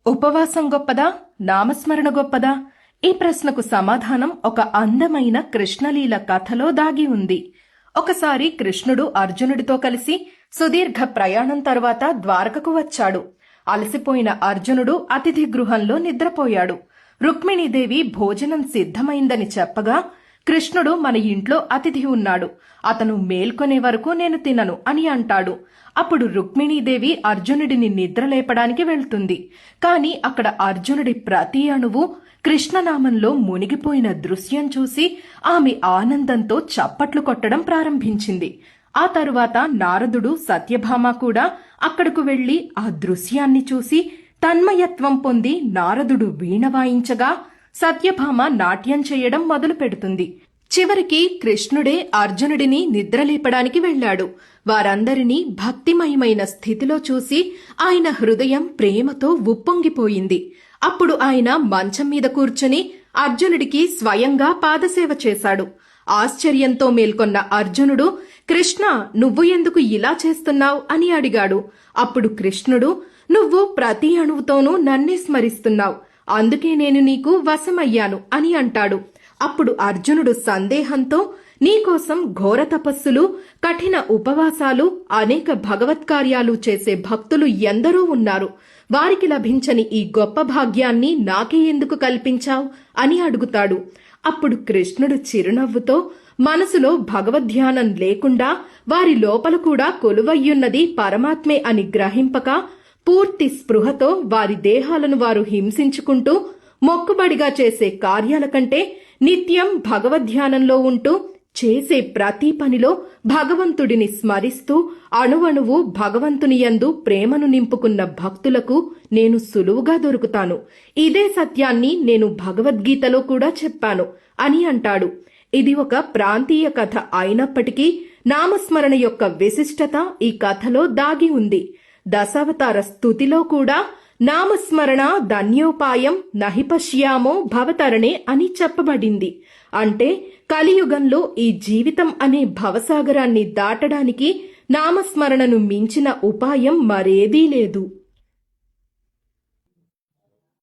ఉపవాసం గొప్పదా, నామస్మరణ గొప్పదా? ఈ ప్రశ్నకు సమాధానం ఒక అందమైన కృష్ణలీల కథలో దాగి ఉంది. ఒకసారి కృష్ణుడు అర్జునుడితో కలిసి సుదీర్ఘ ప్రయాణం తర్వాత ద్వారకకు వచ్చాడు. అలసిపోయిన అర్జునుడు అతిథి గృహంలో నిద్రపోయాడు. రుక్మిణీదేవి భోజనం సిద్ధమైందని చెప్పగా, కృష్ణుడు మన ఇంట్లో అతిథి ఉన్నాడు, అతను మేల్కొనే వరకు నేను తినను అని అంటాడు. అప్పుడు రుక్మిణీదేవి అర్జునుడిని నిద్రలేపడానికి వెళ్తుంది. కాని అక్కడ అర్జునుడి ప్రతి అణువు కృష్ణనామంలో మునిగిపోయిన దృశ్యం చూసి ఆమె ఆనందంతో చప్పట్లు కొట్టడం ప్రారంభించింది. ఆ తరువాత నారదుడు, సత్యభామ కూడా అక్కడకు వెళ్లి ఆ దృశ్యాన్ని చూసి తన్మయత్వం పొంది నారదుడు వీణ వాయించగా సత్యభామ నాట్యం చేయడం మొదలు పెడుతుంది. చివరికి కృష్ణుడే అర్జునుడిని నిద్రలేపడానికి వెళ్లాడు. వారందరినీ భక్తిమయమైన స్థితిలో చూసి ఆయన హృదయం ప్రేమతో ఉప్పొంగిపోయింది. అప్పుడు ఆయన మంచం మీద కూర్చుని అర్జునుడికి స్వయంగా పాదసేవ చేశాడు. ఆశ్చర్యంతో మేల్కొన్న అర్జునుడు, కృష్ణ, నువ్వు ఎందుకు ఇలా చేస్తున్నావు అని అడిగాడు. అప్పుడు కృష్ణుడు, నువ్వు ప్రతి అణువుతోనూ నన్నే స్మరిస్తున్నావు, అందుకే నేను నీకు వశమయ్యాను అని అంటాడు. అప్పుడు అర్జునుడు సందేహంతో, నీకోసం ఘోర తపస్సులు, కఠిన ఉపవాసాలు, అనేక భగవత్కార్యాలు చేసే భక్తులు ఎందరో ఉన్నారు. వారికి లభించని ఈ గొప్ప భాగ్యాన్ని నాకే ఎందుకు కల్పించావు అని అడుగుతాడు. అప్పుడు కృష్ణుడు చిరునవ్వుతో, మనసులో భగవద్ధ్యానం లేకుండా వారి లోపల కూడా కొలువయ్యున్నది పరమాత్మే అని గ్రహింపక పూర్తి స్పృహతో వారి దేహాలను వారు హింసించుకుంటూ మొక్కుబడిగా చేసే కార్యాల కంటే నిత్యం భగవద్ధ్యానంలో ఉంటూ చేసే ప్రతి పనిలో భగవంతుడిని స్మరిస్తూ అణువణువు భగవంతుని యందు ప్రేమను నింపుకున్న భక్తులకు నేను సులువుగా దొరుకుతాను. ఇదే సత్యాన్ని నేను భగవద్గీతలో కూడా చెప్పాను అని అంటాడు. ఇది ఒక ప్రాంతీయ కథ అయినప్పటికీ నామస్మరణ యొక్క విశిష్టత ఈ కథలో దాగి ఉంది. దశావతార స్తుతిలో కూడా నామస్మరణ ధన్యోపాయం నహి పశ్యామో భవతరణే అని చెప్పబడింది. అంటే కలియుగంలో ఈ జీవితం అనే భవసాగరాన్ని దాటడానికి నామస్మరణను మించిన ఉపాయం మరేదీ లేదు.